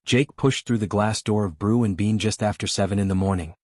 Jake pushed through the glass door of Brew and Bean just after 7 in the morning.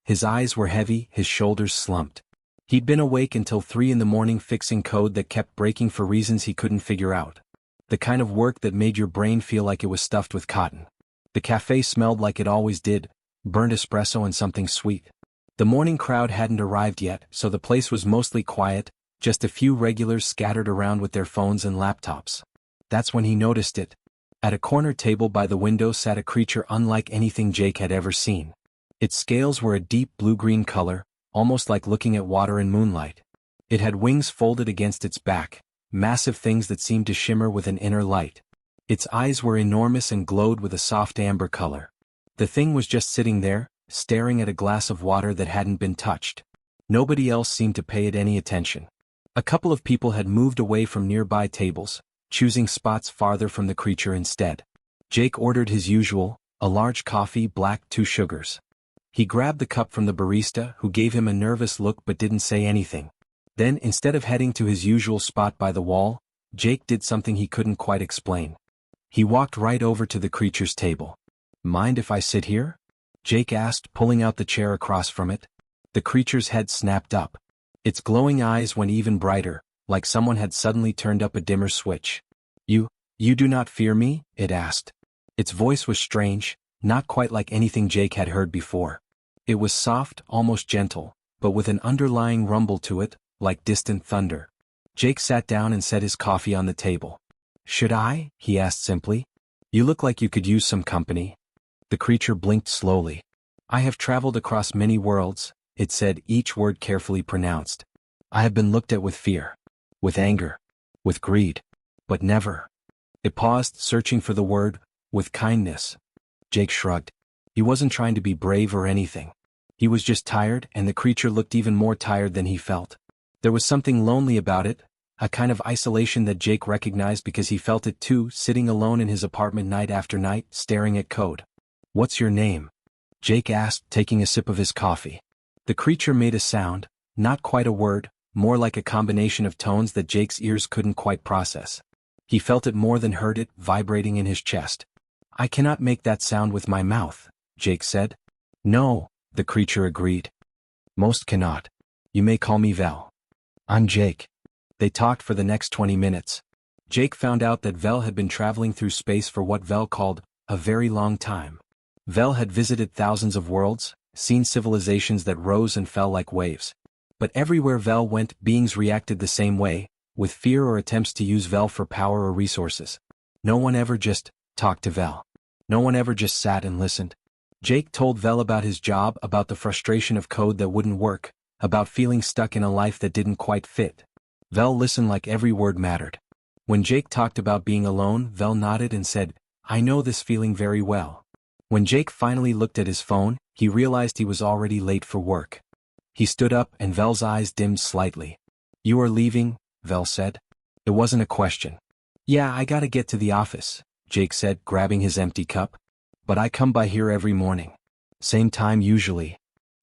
His eyes were heavy, his shoulders slumped. He'd been awake until 3 in the morning fixing code that kept breaking for reasons he couldn't figure out. The kind of work that made your brain feel like it was stuffed with cotton. The cafe smelled like it always did, burnt espresso and something sweet. The morning crowd hadn't arrived yet, so the place was mostly quiet, just a few regulars scattered around with their phones and laptops. That's when he noticed it. At a corner table by the window sat a creature unlike anything Jake had ever seen. Its scales were a deep blue-green color, almost like looking at water in moonlight. It had wings folded against its back, massive things that seemed to shimmer with an inner light. Its eyes were enormous and glowed with a soft amber color. The thing was just sitting there, staring at a glass of water that hadn't been touched. Nobody else seemed to pay it any attention. A couple of people had moved away from nearby tables, choosing spots farther from the creature instead. Jake ordered his usual, a large coffee, black, 2 sugars. He grabbed the cup from the barista, who gave him a nervous look but didn't say anything. Then, instead of heading to his usual spot by the wall, Jake did something he couldn't quite explain. He walked right over to the creature's table. "Mind if I sit here?" Jake asked, pulling out the chair across from it. The creature's head snapped up. Its glowing eyes went even brighter, like someone had suddenly turned up a dimmer switch. You do not fear me?" it asked. Its voice was strange, not quite like anything Jake had heard before. It was soft, almost gentle, but with an underlying rumble to it, like distant thunder. Jake sat down and set his coffee on the table. "Should I?" he asked simply. "You look like you could use some company." The creature blinked slowly. "I have traveled across many worlds," it said, each word carefully pronounced. "I have been looked at with fear, with anger, with greed, but never." It paused, searching for the word, "with kindness." Jake shrugged. He wasn't trying to be brave or anything. He was just tired, and the creature looked even more tired than he felt. There was something lonely about it, a kind of isolation that Jake recognized because he felt it too, sitting alone in his apartment night after night, staring at code. "What's your name?" Jake asked, taking a sip of his coffee. The creature made a sound, not quite a word, more like a combination of tones that Jake's ears couldn't quite process. He felt it more than heard it, vibrating in his chest. "I cannot make that sound with my mouth," Jake said. "No," the creature agreed. "Most cannot. You may call me Vel." "I'm Jake." They talked for the next 20 minutes. Jake found out that Vel had been traveling through space for what Vel called a very long time. Vel had visited thousands of worlds, seen civilizations that rose and fell like waves. But everywhere Vel went, beings reacted the same way, with fear or attempts to use Vel for power or resources. No one ever just talked to Vel. No one ever just sat and listened. Jake told Vel about his job, about the frustration of code that wouldn't work, about feeling stuck in a life that didn't quite fit. Vel listened like every word mattered. When Jake talked about being alone, Vel nodded and said, "I know this feeling very well." When Jake finally looked at his phone, he realized he was already late for work. He stood up and Vel's eyes dimmed slightly. "You are leaving?" Vel said. It wasn't a question. "Yeah, I gotta get to the office," Jake said, grabbing his empty cup. "But I come by here every morning. Same time usually."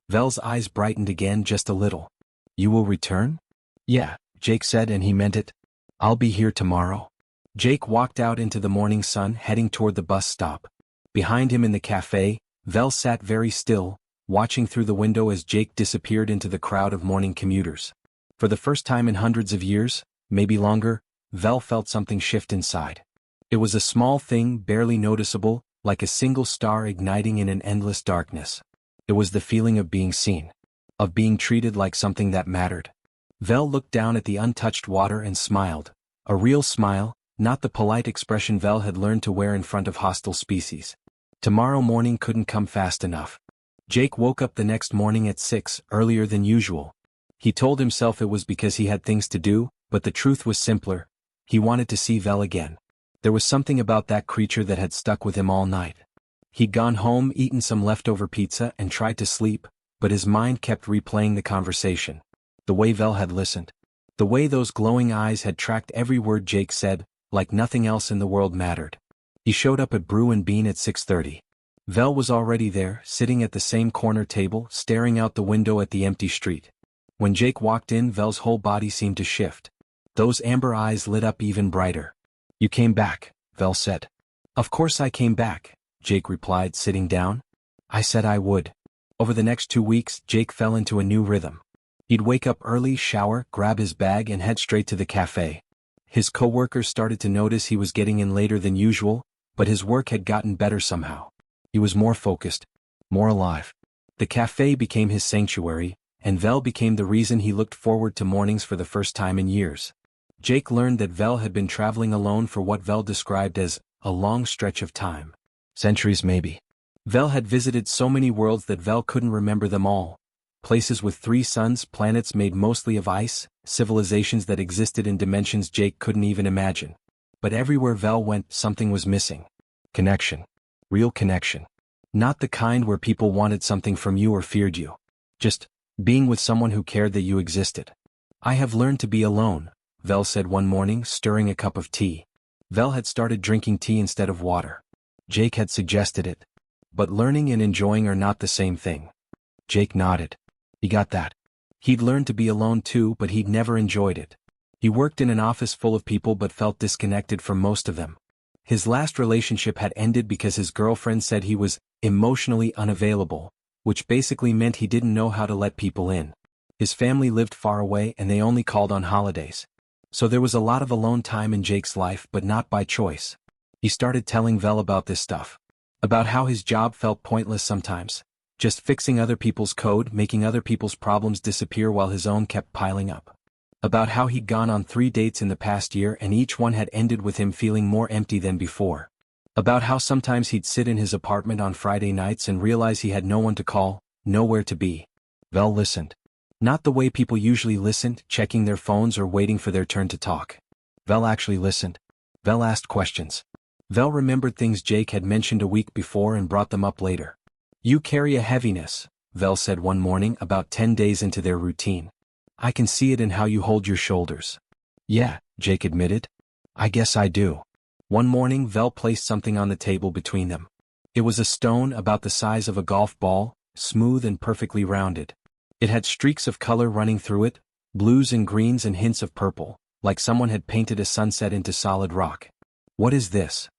Vel's eyes brightened again just a little. "You will return?" "Yeah," Jake said, and he meant it. "I'll be here tomorrow." Jake walked out into the morning sun, heading toward the bus stop. Behind him in the cafe, Vel sat very still, watching through the window as Jake disappeared into the crowd of morning commuters. For the first time in hundreds of years, maybe longer, Vel felt something shift inside. It was a small thing, barely noticeable, like a single star igniting in an endless darkness. It was the feeling of being seen, of being treated like something that mattered. Vel looked down at the untouched water and smiled. A real smile, not the polite expression Vel had learned to wear in front of hostile species. Tomorrow morning couldn't come fast enough. Jake woke up the next morning at 6, earlier than usual. He told himself it was because he had things to do, but the truth was simpler. He wanted to see Vel again. There was something about that creature that had stuck with him all night. He'd gone home, eaten some leftover pizza, and tried to sleep, but his mind kept replaying the conversation. The way Vel had listened. The way those glowing eyes had tracked every word Jake said, like nothing else in the world mattered. He showed up at Brew and Bean at 6:30. Vel was already there, sitting at the same corner table, staring out the window at the empty street. When Jake walked in, Vel's whole body seemed to shift. Those amber eyes lit up even brighter. "You came back," Vel said. "Of course I came back," Jake replied, sitting down. I said I would. Over the next 2 weeks, Jake fell into a new rhythm. He'd wake up early, shower, grab his bag and head straight to the cafe. His co-workers started to notice he was getting in later than usual, but his work had gotten better somehow. He was more focused, more alive. The cafe became his sanctuary, and Vel became the reason he looked forward to mornings for the first time in years. Jake learned that Vel had been traveling alone for what Vel described as a long stretch of time. Centuries maybe. Vel had visited so many worlds that Vel couldn't remember them all. Places with 3 suns, planets made mostly of ice, civilizations that existed in dimensions Jake couldn't even imagine. But everywhere Vel went, something was missing. Connection. Real connection. Not the kind where people wanted something from you or feared you. Just being with someone who cared that you existed. I have learned to be alone, Vel said one morning, stirring a cup of tea. Vel had started drinking tea instead of water. Jake had suggested it. But learning and enjoying are not the same thing. Jake nodded. He got that. He'd learned to be alone too, but he'd never enjoyed it. He worked in an office full of people but felt disconnected from most of them. His last relationship had ended because his girlfriend said he was emotionally unavailable, which basically meant he didn't know how to let people in. His family lived far away and they only called on holidays. So there was a lot of alone time in Jake's life, but not by choice. He started telling Vel about this stuff. About how his job felt pointless sometimes. Just fixing other people's code, making other people's problems disappear while his own kept piling up. About how he'd gone on 3 dates in the past year and each one had ended with him feeling more empty than before. About how sometimes he'd sit in his apartment on Friday nights and realize he had no one to call, nowhere to be. Vel listened. Not the way people usually listened, checking their phones or waiting for their turn to talk. Vel actually listened. Vel asked questions. Vel remembered things Jake had mentioned a week before and brought them up later. You carry a heaviness, Vel said one morning about 10 days into their routine. I can see it in how you hold your shoulders. Yeah, Jake admitted. I guess I do. One morning Vel placed something on the table between them. It was a stone about the size of a golf ball, smooth and perfectly rounded. It had streaks of color running through it, blues and greens and hints of purple, like someone had painted a sunset into solid rock. What is this?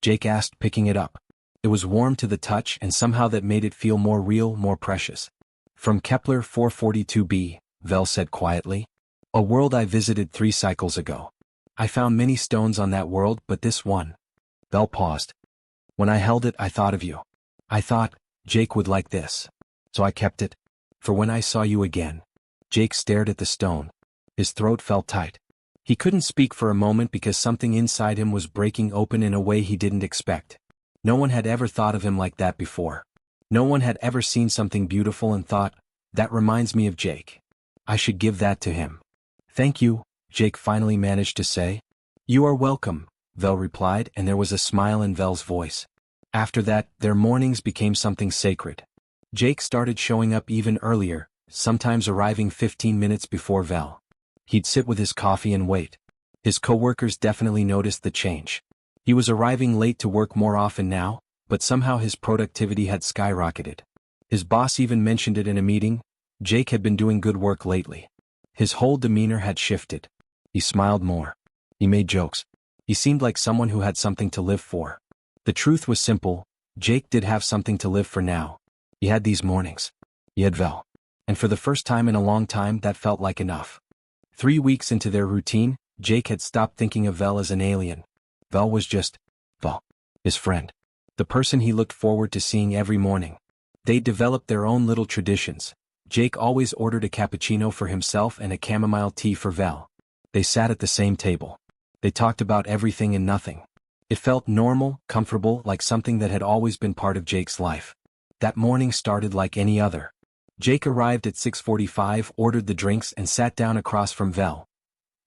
Jake asked, picking it up. It was warm to the touch and somehow that made it feel more real, more precious. From Kepler 442b, Vel said quietly. A world I visited 3 cycles ago. I found many stones on that world, but this one. Vel paused. When I held it, I thought of you. I thought, Jake would like this. So I kept it. For when I saw you again. Jake stared at the stone. His throat felt tight. He couldn't speak for a moment because something inside him was breaking open in a way he didn't expect. No one had ever thought of him like that before. No one had ever seen something beautiful and thought, that reminds me of Jake. I should give that to him. Thank you, Jake finally managed to say. You are welcome, Vel replied, and there was a smile in Vel's voice. After that, their mornings became something sacred. Jake started showing up even earlier, sometimes arriving 15 minutes before Vel. He'd sit with his coffee and wait. His co-workers definitely noticed the change. He was arriving late to work more often now, but somehow his productivity had skyrocketed. His boss even mentioned it in a meeting. Jake had been doing good work lately. His whole demeanor had shifted. He smiled more. He made jokes. He seemed like someone who had something to live for. The truth was simple. Jake did have something to live for now. He had these mornings. He had Vel. And for the first time in a long time, that felt like enough. 3 weeks into their routine, Jake had stopped thinking of Vel as an alien. Vel was just Vel, his friend. The person he looked forward to seeing every morning. They developed their own little traditions. Jake always ordered a cappuccino for himself and a chamomile tea for Vel. They sat at the same table. They talked about everything and nothing. It felt normal, comfortable, like something that had always been part of Jake's life. That morning started like any other. Jake arrived at 6:45, ordered the drinks and sat down across from Vel.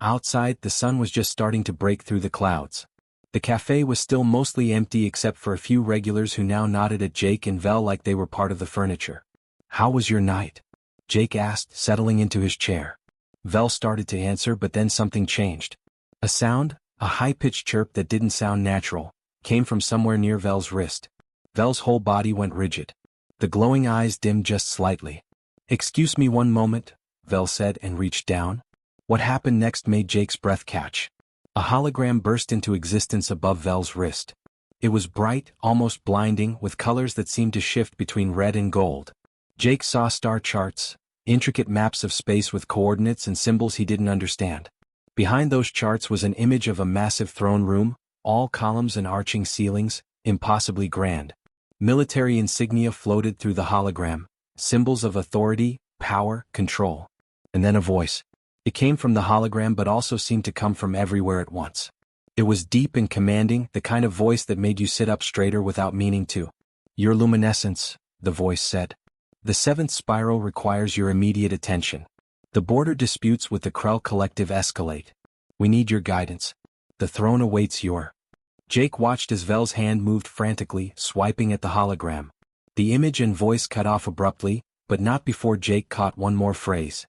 Outside, the sun was just starting to break through the clouds. The cafe was still mostly empty except for a few regulars who now nodded at Jake and Vel like they were part of the furniture. How was your night? Jake asked, settling into his chair. Vel started to answer, but then something changed. A sound, a high-pitched chirp that didn't sound natural, came from somewhere near Vel's wrist. Vel's whole body went rigid. The glowing eyes dimmed just slightly. Excuse me one moment, Vel said and reached down. What happened next made Jake's breath catch. A hologram burst into existence above Vel's wrist. It was bright, almost blinding, with colors that seemed to shift between red and gold. Jake saw star charts, intricate maps of space with coordinates and symbols he didn't understand. Behind those charts was an image of a massive throne room, all columns and arching ceilings, impossibly grand. Military insignia floated through the hologram, symbols of authority, power, control. And then a voice. It came from the hologram but also seemed to come from everywhere at once. It was deep and commanding, the kind of voice that made you sit up straighter without meaning to. Your luminescence, the voice said. The seventh spiral requires your immediate attention. The border disputes with the Krell Collective escalate. We need your guidance. The throne awaits your. Jake watched as Vel's hand moved frantically, swiping at the hologram. The image and voice cut off abruptly, but not before Jake caught one more phrase.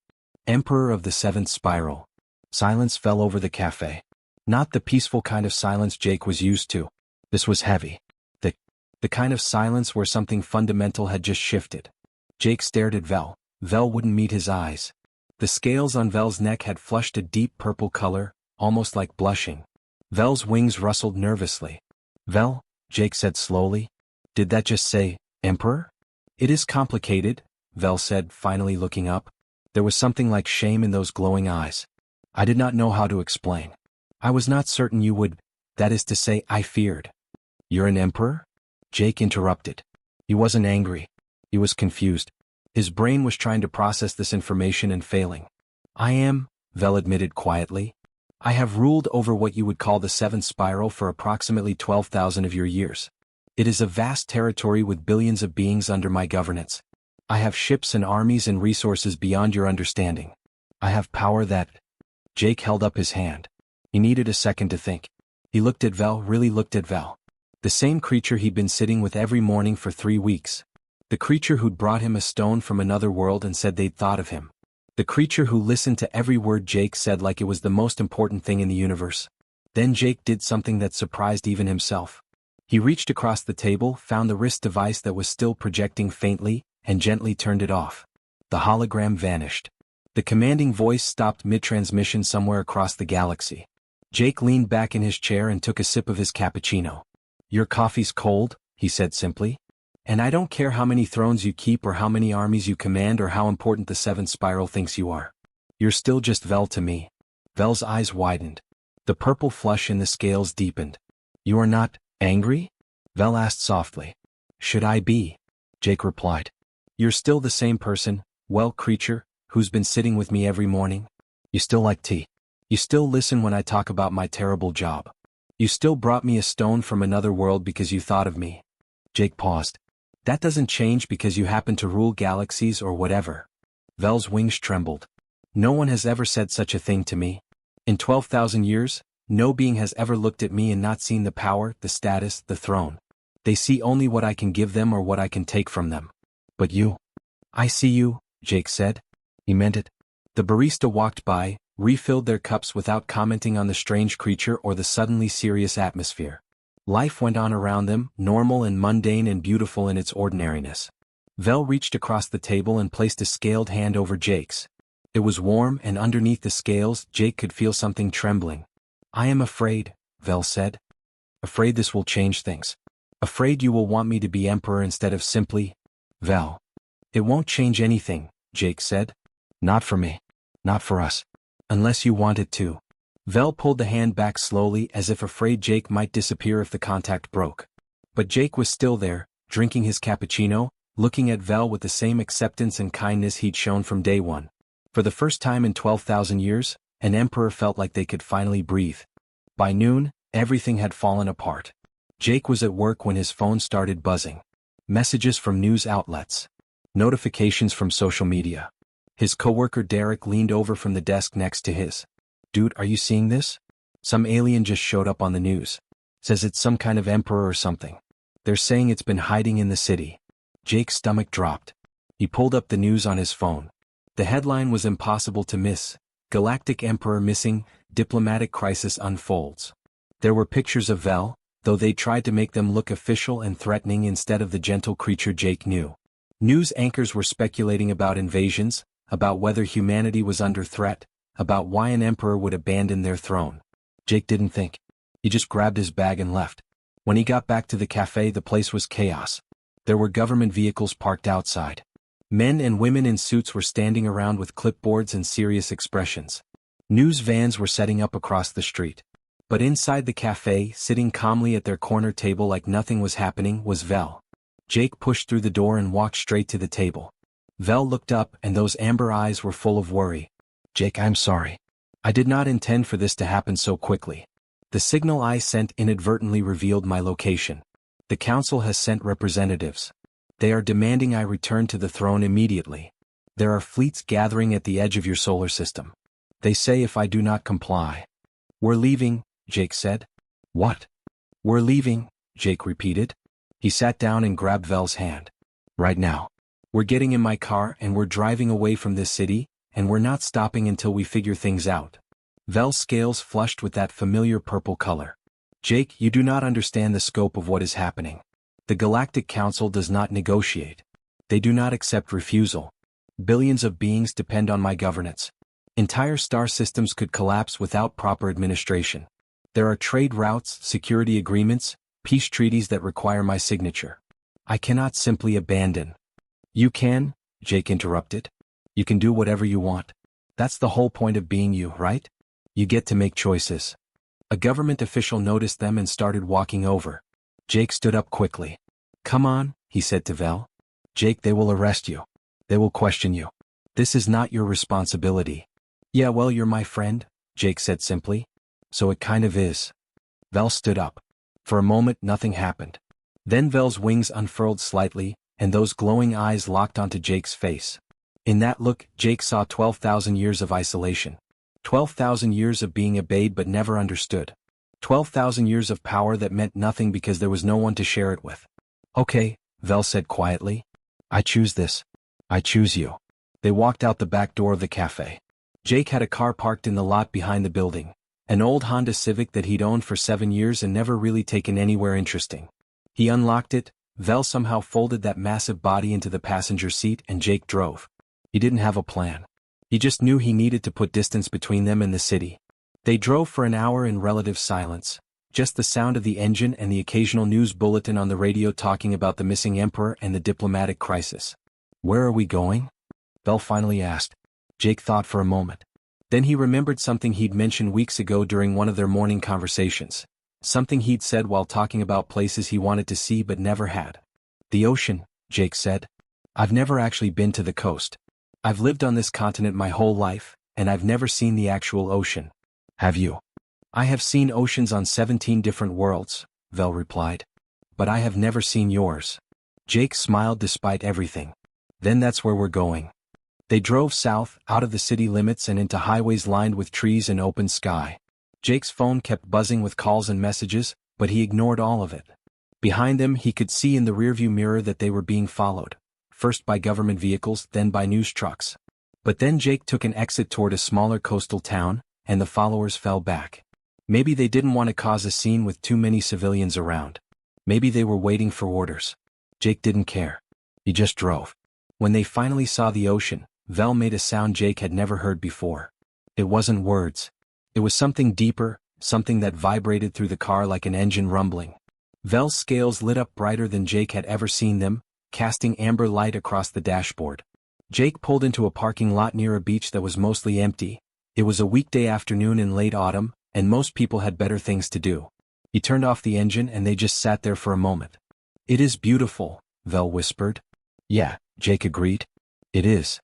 Emperor of the seventh spiral. Silence fell over the cafe. Not the peaceful kind of silence Jake was used to. This was heavy. The kind of silence where something fundamental had just shifted. Jake stared at Vel. Vel wouldn't meet his eyes. The scales on Vel's neck had flushed a deep purple color, almost like blushing. Vel's wings rustled nervously. Vel, Jake said slowly. Did that just say, Emperor? It is complicated, Vel said, finally looking up. There was something like shame in those glowing eyes. I did not know how to explain. I was not certain you would, that is to say, I feared. You're an emperor? Jake interrupted. He wasn't angry. He was confused. His brain was trying to process this information and failing. I am, Vel admitted quietly. I have ruled over what you would call the seventh spiral for approximately 12,000 of your years. It is a vast territory with billions of beings under my governance. I have ships and armies and resources beyond your understanding. I have power that... Jake held up his hand. He needed a second to think. He looked at Vel, really looked at Vel. The same creature he'd been sitting with every morning for 3 weeks. The creature who'd brought him a stone from another world and said they'd thought of him. The creature who listened to every word Jake said like it was the most important thing in the universe. Then Jake did something that surprised even himself. He reached across the table, found the wrist device that was still projecting faintly, and gently turned it off. The hologram vanished. The commanding voice stopped mid-transmission somewhere across the galaxy. Jake leaned back in his chair and took a sip of his cappuccino. Your coffee's cold, he said simply. And I don't care how many thrones you keep or how many armies you command or how important the seventh spiral thinks you are. You're still just Vel to me. Vel's eyes widened. The purple flush in the scales deepened. You are not angry? Vel asked softly. Should I be? Jake replied. You're still the same person, well, creature, who's been sitting with me every morning. You still like tea. You still listen when I talk about my terrible job. You still brought me a stone from another world because you thought of me. Jake paused. That doesn't change because you happen to rule galaxies or whatever. Vel's wings trembled. No one has ever said such a thing to me. In 12,000 years, no being has ever looked at me and not seen the power, the status, the throne. They see only what I can give them or what I can take from them. But you. I see you, Jake said. He meant it. The barista walked by, refilled their cups without commenting on the strange creature or the suddenly serious atmosphere. Life went on around them, normal and mundane and beautiful in its ordinariness. Vel reached across the table and placed a scaled hand over Jake's. It was warm, and underneath the scales, Jake could feel something trembling. I am afraid, Vel said. Afraid this will change things. Afraid you will want me to be emperor instead of simply... Vel. It won't change anything, Jake said. Not for me. Not for us. Unless you want it to. Vel pulled the hand back slowly as if afraid Jake might disappear if the contact broke. But Jake was still there, drinking his cappuccino, looking at Vel with the same acceptance and kindness he'd shown from day one. For the first time in 12,000 years, an emperor felt like they could finally breathe. By noon, everything had fallen apart. Jake was at work when his phone started buzzing. Messages from news outlets. Notifications from social media. His coworker Derek leaned over from the desk next to his. Dude, are you seeing this? Some alien just showed up on the news. Says it's some kind of emperor or something. They're saying it's been hiding in the city. Jake's stomach dropped. He pulled up the news on his phone. The headline was impossible to miss. Galactic Emperor missing, diplomatic crisis unfolds. There were pictures of Vel, though they tried to make them look official and threatening instead of the gentle creature Jake knew. News anchors were speculating about invasions, about whether humanity was under threat, about why an emperor would abandon their throne. Jake didn't think. He just grabbed his bag and left. When he got back to the cafe, the place was chaos. There were government vehicles parked outside. Men and women in suits were standing around with clipboards and serious expressions. News vans were setting up across the street. But inside the cafe, sitting calmly at their corner table like nothing was happening, was Vel. Jake pushed through the door and walked straight to the table. Vel looked up, and those amber eyes were full of worry. "Jake, I'm sorry. I did not intend for this to happen so quickly. The signal I sent inadvertently revealed my location. The council has sent representatives. They are demanding I return to the throne immediately. There are fleets gathering at the edge of your solar system. They say if I do not comply." "We're leaving," Jake said. "What?" "We're leaving," Jake repeated. He sat down and grabbed Vel's hand. "Right now. We're getting in my car and we're driving away from this city, and we're not stopping until we figure things out." Vel's scales flushed with that familiar purple color. "Jake, you do not understand the scope of what is happening. The Galactic Council does not negotiate. They do not accept refusal. Billions of beings depend on my governance. Entire star systems could collapse without proper administration. There are trade routes, security agreements, peace treaties that require my signature. I cannot simply abandon." "You can," Jake interrupted. "You can do whatever you want. That's the whole point of being you, right? You get to make choices." A government official noticed them and started walking over. Jake stood up quickly. "Come on," he said to Vel. "Jake, they will arrest you. They will question you. This is not your responsibility." "Yeah, well, you're my friend," Jake said simply. "So it kind of is." Vel stood up. For a moment nothing happened. Then Vel's wings unfurled slightly, and those glowing eyes locked onto Jake's face. In that look, Jake saw 12,000 years of isolation. 12,000 years of being obeyed but never understood. 12,000 years of power that meant nothing because there was no one to share it with. "Okay," Vel said quietly. "I choose this. I choose you." They walked out the back door of the cafe. Jake had a car parked in the lot behind the building. An old Honda Civic that he'd owned for 7 years and never really taken anywhere interesting. He unlocked it, Vel somehow folded that massive body into the passenger seat, and Jake drove. He didn't have a plan. He just knew he needed to put distance between them and the city. They drove for an hour in relative silence, just the sound of the engine and the occasional news bulletin on the radio talking about the missing emperor and the diplomatic crisis. "Where are we going?" Vel finally asked. Jake thought for a moment. Then he remembered something he'd mentioned weeks ago during one of their morning conversations. Something he'd said while talking about places he wanted to see but never had. "The ocean," Jake said. "I've never actually been to the coast. I've lived on this continent my whole life, and I've never seen the actual ocean." "Have you?" "I have seen oceans on 17 different worlds," Vel replied. "But I have never seen yours." Jake smiled despite everything. "Then that's where we're going." They drove south, out of the city limits and into highways lined with trees and open sky. Jake's phone kept buzzing with calls and messages, but he ignored all of it. Behind them he could see in the rearview mirror that they were being followed, first by government vehicles, then by news trucks. But then Jake took an exit toward a smaller coastal town, and the followers fell back. Maybe they didn't want to cause a scene with too many civilians around. Maybe they were waiting for orders. Jake didn't care. He just drove. When they finally saw the ocean, Vel made a sound Jake had never heard before. It wasn't words. It was something deeper, something that vibrated through the car like an engine rumbling. Vel's scales lit up brighter than Jake had ever seen them, casting amber light across the dashboard. Jake pulled into a parking lot near a beach that was mostly empty. It was a weekday afternoon in late autumn, and most people had better things to do. He turned off the engine and they just sat there for a moment. "It is beautiful," Vel whispered. "Yeah," Jake agreed. "It is."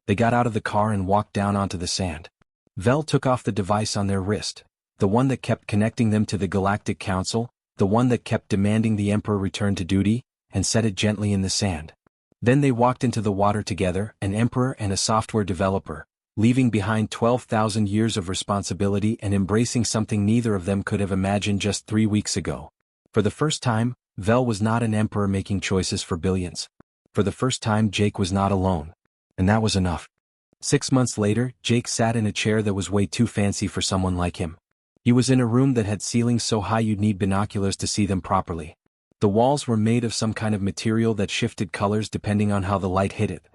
They got out of the car and walked down onto the sand. Vel took off the device on their wrist, the one that kept connecting them to the Galactic Council, the one that kept demanding the Emperor return to duty, and set it gently in the sand. Then they walked into the water together, an emperor and a software developer, leaving behind 12,000 years of responsibility and embracing something neither of them could have imagined just 3 weeks ago. For the first time, Vel was not an emperor making choices for billions. For the first time, Jake was not alone. And that was enough. 6 months later, Jake sat in a chair that was way too fancy for someone like him. He was in a room that had ceilings so high you'd need binoculars to see them properly. The walls were made of some kind of material that shifted colors depending on how the light hit it.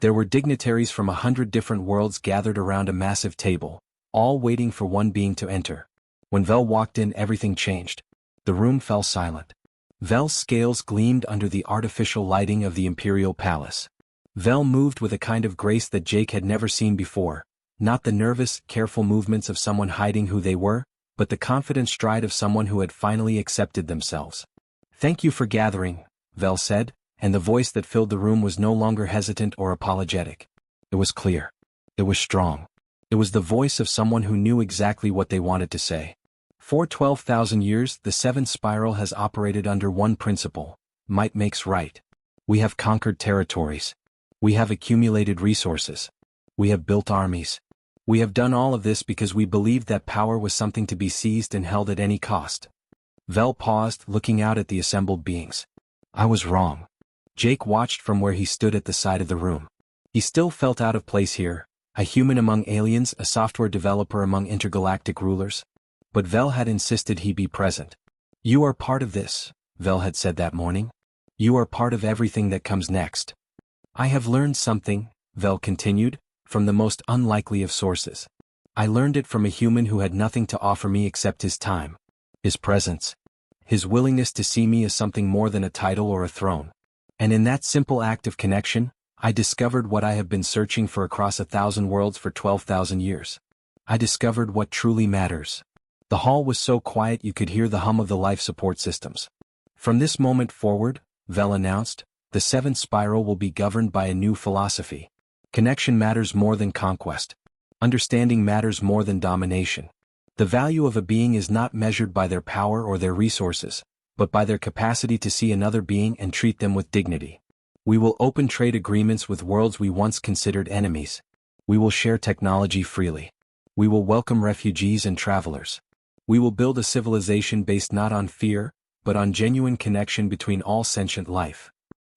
There were dignitaries from 100 different worlds gathered around a massive table, all waiting for one being to enter. When Vel walked in, everything changed. The room fell silent. Vel's scales gleamed under the artificial lighting of the imperial palace. Vel moved with a kind of grace that Jake had never seen before, not the nervous, careful movements of someone hiding who they were, but the confident stride of someone who had finally accepted themselves. "Thank you for gathering," Vel said, and the voice that filled the room was no longer hesitant or apologetic. It was clear. It was strong. It was the voice of someone who knew exactly what they wanted to say. For 12,000 years, the seventh spiral has operated under one principle: might makes right. We have conquered territories. We have accumulated resources. We have built armies. We have done all of this because we believed that power was something to be seized and held at any cost. Vel paused, looking out at the assembled beings. I was wrong. Jake watched from where he stood at the side of the room. He still felt out of place here, a human among aliens, a software developer among intergalactic rulers. But Vel had insisted he be present. You are part of this, Vel had said that morning. You are part of everything that comes next. I have learned something, Vel continued, from the most unlikely of sources. I learned it from a human who had nothing to offer me except his time, his presence, his willingness to see me as something more than a title or a throne. And in that simple act of connection, I discovered what I have been searching for across 1,000 worlds for 12,000 years. I discovered what truly matters. The hall was so quiet you could hear the hum of the life support systems. From this moment forward, Vel announced, the seventh spiral will be governed by a new philosophy. Connection matters more than conquest. Understanding matters more than domination. The value of a being is not measured by their power or their resources, but by their capacity to see another being and treat them with dignity. We will open trade agreements with worlds we once considered enemies. We will share technology freely. We will welcome refugees and travelers. We will build a civilization based not on fear, but on genuine connection between all sentient life.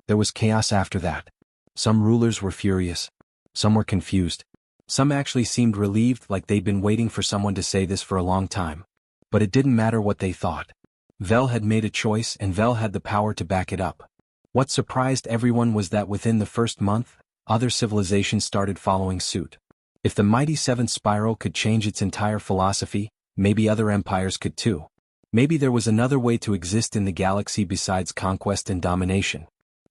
There was chaos after that. Some rulers were furious. Some were confused. Some actually seemed relieved, like they'd been waiting for someone to say this for a long time. But it didn't matter what they thought. Vel had made a choice and Vel had the power to back it up. What surprised everyone was that within the first month, other civilizations started following suit. If the mighty seventh spiral could change its entire philosophy, maybe other empires could too. Maybe there was another way to exist in the galaxy besides conquest and domination.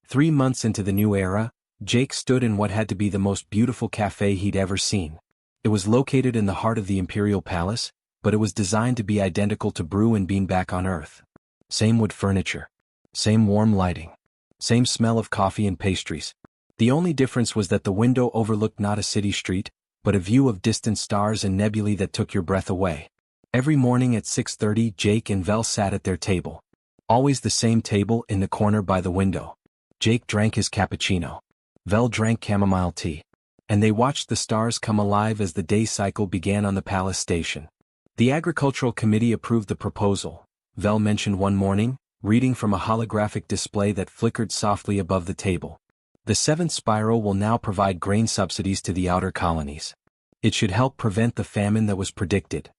3 months into the new era, Jake stood in what had to be the most beautiful cafe he'd ever seen. It was located in the heart of the Imperial Palace, but it was designed to be identical to Brew and Bean back on Earth. Same wood furniture. Same warm lighting. Same smell of coffee and pastries. The only difference was that the window overlooked not a city street, but a view of distant stars and nebulae that took your breath away. Every morning at 6:30, Jake and Vel sat at their table. Always the same table in the corner by the window. Jake drank his cappuccino. Vel drank chamomile tea. And they watched the stars come alive as the day cycle began on the palace station. The Agricultural Committee approved the proposal, Vel mentioned one morning, reading from a holographic display that flickered softly above the table. The seventh spiral will now provide grain subsidies to the outer colonies. It should help prevent the famine that was predicted.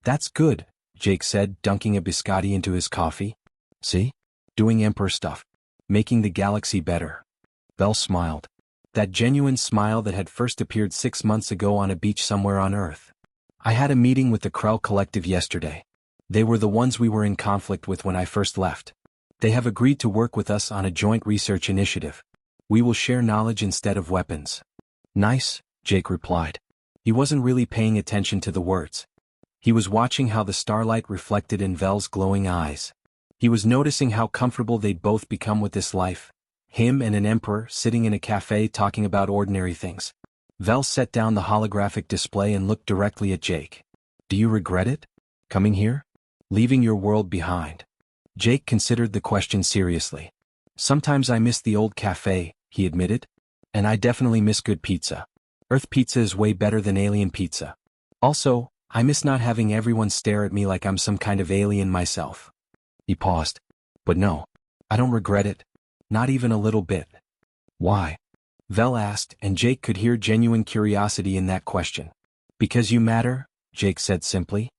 That's good, Jake said, dunking a biscotti into his coffee. See? Doing Emperor stuff. Making the galaxy better. Vel smiled. That genuine smile that had first appeared 6 months ago on a beach somewhere on Earth. I had a meeting with the Krell Collective yesterday. They were the ones we were in conflict with when I first left. They have agreed to work with us on a joint research initiative. We will share knowledge instead of weapons. Nice, Jake replied. He wasn't really paying attention to the words. He was watching how the starlight reflected in Vel's glowing eyes. He was noticing how comfortable they'd both become with this life. Him and an emperor sitting in a cafe talking about ordinary things. Vel set down the holographic display and looked directly at Jake. Do you regret it? Coming here? Leaving your world behind? Jake considered the question seriously. Sometimes I miss the old cafe, he admitted. And I definitely miss good pizza. Earth pizza is way better than alien pizza. Also, I miss not having everyone stare at me like I'm some kind of alien myself. He paused. But no, I don't regret it. Not even a little bit. Why? Vel asked, and Jake could hear genuine curiosity in that question. Because you matter, Jake said simply.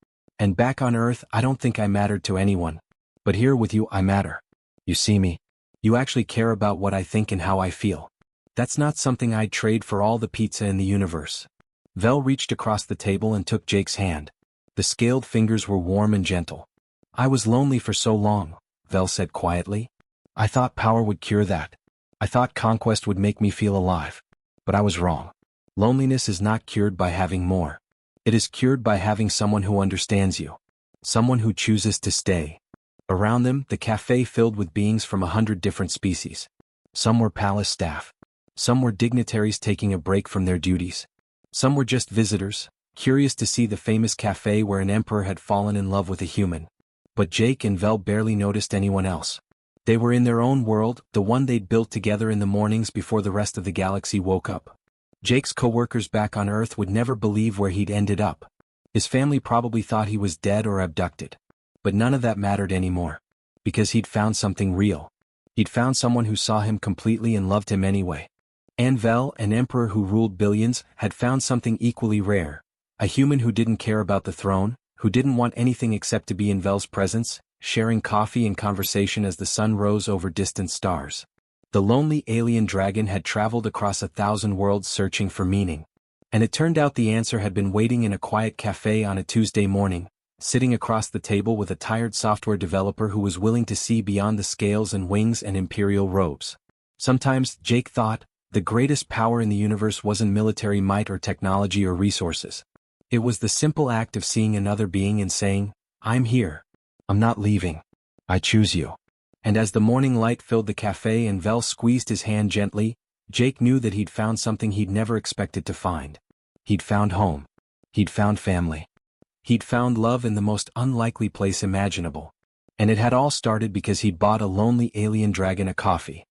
And back on Earth, I don't think I mattered to anyone. But here with you, I matter. You see me. You actually care about what I think and how I feel. That's not something I'd trade for all the pizza in the universe. Vel reached across the table and took Jake's hand. The scaled fingers were warm and gentle. I was lonely for so long, Vel said quietly. I thought power would cure that. I thought conquest would make me feel alive. But I was wrong. Loneliness is not cured by having more. It is cured by having someone who understands you. Someone who chooses to stay. Around them, the cafe filled with beings from 100 different species. Some were palace staff. Some were dignitaries taking a break from their duties. Some were just visitors, curious to see the famous cafe where an emperor had fallen in love with a human. But Jake and Vel barely noticed anyone else. They were in their own world, the one they'd built together in the mornings before the rest of the galaxy woke up. Jake's co-workers back on Earth would never believe where he'd ended up. His family probably thought he was dead or abducted. But none of that mattered anymore. Because he'd found something real. He'd found someone who saw him completely and loved him anyway. And Vel, an emperor who ruled billions, had found something equally rare. A human who didn't care about the throne, who didn't want anything except to be in Vel's presence, sharing coffee and conversation as the sun rose over distant stars. The lonely alien dragon had traveled across 1,000 worlds searching for meaning. And it turned out the answer had been waiting in a quiet cafe on a Tuesday morning, sitting across the table with a tired software developer who was willing to see beyond the scales and wings and imperial robes. Sometimes, Jake thought, the greatest power in the universe wasn't military might or technology or resources. It was the simple act of seeing another being and saying, I'm here. I'm not leaving. I choose you. And as the morning light filled the cafe and Vel squeezed his hand gently, Jake knew that he'd found something he'd never expected to find. He'd found home. He'd found family. He'd found love in the most unlikely place imaginable. And it had all started because he'd bought a lonely alien dragon a coffee.